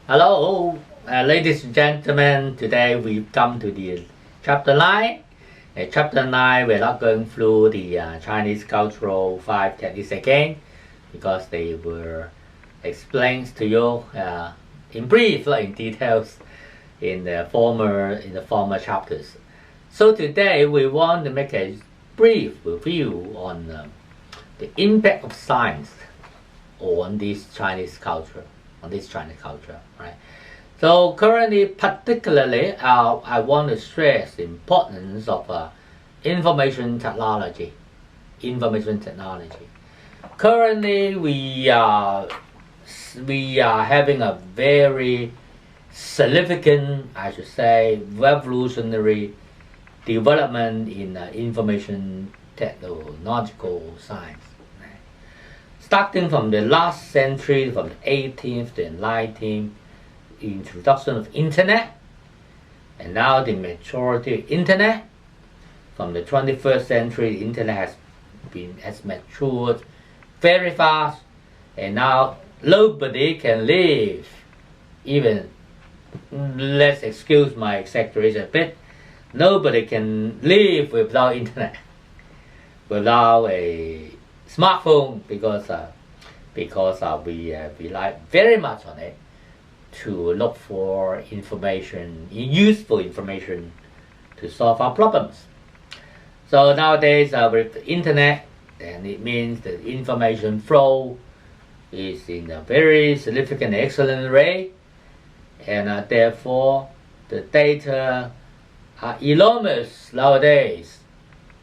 Hello, ladies and gentlemen. Today we've come to the chapter 9. Chapter 9, we're not going through the Chinese cultural 5 techniques again because they were explained to you in brief, not in details, in the former chapters. So today we want to make a brief review on the impact of science on this Chinese culture. Right? So currently, particularly, I want to stress the importance of information technology. Currently, we are having a very significant, I should say, revolutionary development in information technological science. Starting from the last century, from the 18th to the 19th, introduction of internet, and now the maturity of internet. From the 21st century, the internet has matured very fast, and now nobody can live, even, let's excuse my exaggeration a bit, nobody can live without internet, without a smartphone, because we rely very much on it to look for information, useful information to solve our problems. So nowadays with the internet, then it means the information flow is in a very significant, excellent rate, and therefore the data are enormous nowadays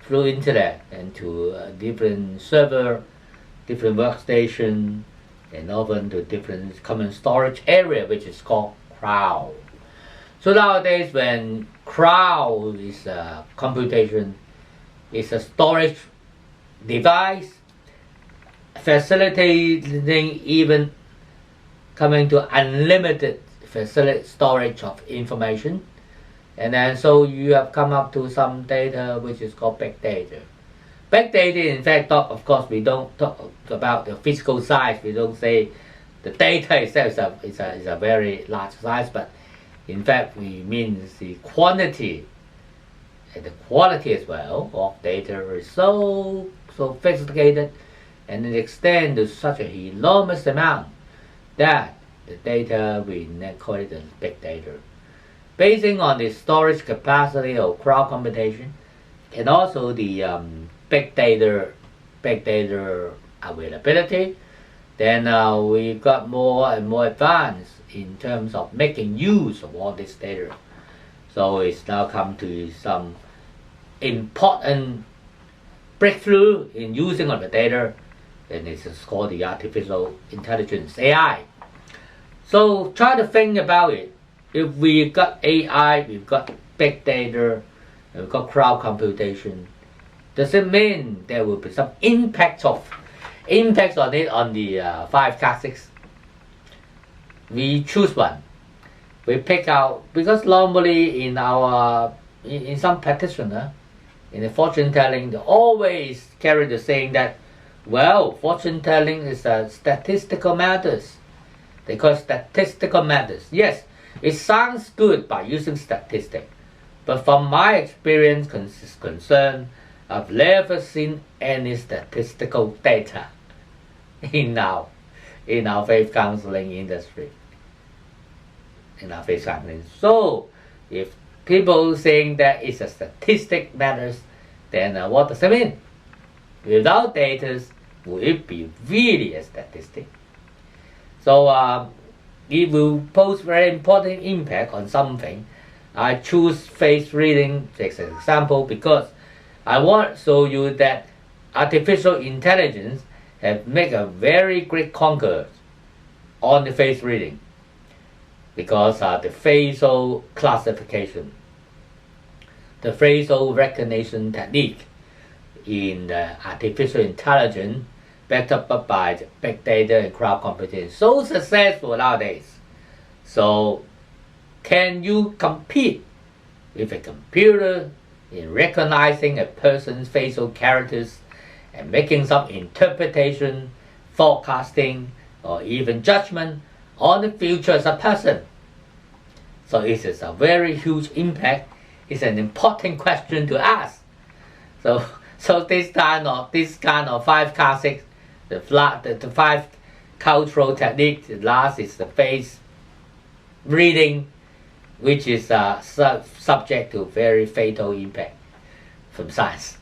through internet and to different server, different workstation, and often to different common storage area, which is called cloud. So nowadays, when cloud is a computation, is a storage device facilitating even coming to unlimited storage of information. And then so you have come up to some data which is called big data. Big data, in fact, of course, we don't talk about the physical size. We don't say the data itself is a very large size, but in fact, we mean the quantity and the quality as well of data is so sophisticated, and it extends to such an enormous amount that the data, we call it the big data. Basing on the storage capacity of cloud computation and also the big data availability, then we got more and more advanced in terms of making use of all this data. So it's now come to some important breakthrough in using of the data, and it's called the artificial intelligence, AI. So try to think about it. If we got AI, we've got big data, we've got cloud computation, does it mean there will be some impacts on it on the 5 classics? We choose one. We pick out, because normally in some practitioner, in the fortune telling, they always carry the saying that, well, fortune telling is a statistical matters. They call it statistical matters. Yes, it sounds good by using statistics, but from my experience concern, I've never seen any statistical data in our faith counseling industry. So, if people saying that it's a statistic matters, then what does it mean? Without data, will it be really a statistic? So it will pose very important impact on something. I choose face reading as an example because I want to show you that artificial intelligence have made a very great conquer on the face reading, because the facial classification, the facial recognition technique in the artificial intelligence backed up by the big data and cloud computing so successful nowadays. So can you compete with a computer in recognizing a person's facial characters and making some interpretation, forecasting, or even judgment on the future as a person. So it is a very huge impact. It's an important question to ask. So this kind of 5 classics, the 5 cultural techniques. The last is the face reading, which is subject to very fatal impact from science.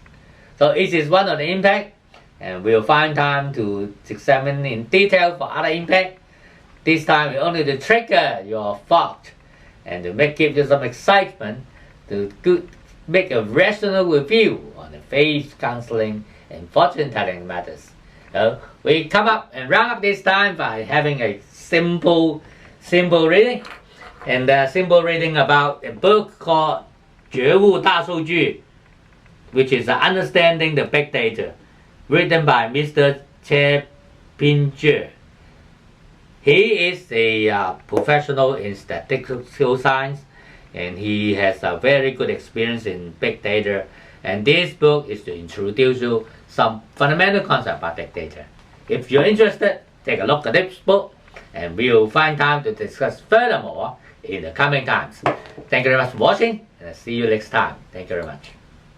So it is one of the impact, and we'll find time to examine in detail for other impact. This time we only to trigger your thought and to give you some excitement to make a rational review on the faith counseling and fortune telling matters. So we come up and round up this time by having a simple reading, and simple reading about a book called 觉悟大数据, which is Understanding the Big Data, written by Mr. Che Ping-je. He is a professional in statistical science, and he has a very good experience in big data. And this book is to introduce you some fundamental concepts about big data. If you're interested, take a look at this book, and we'll find time to discuss furthermore in the coming times. Thank you very much for watching, and I'll see you next time. Thank you very much.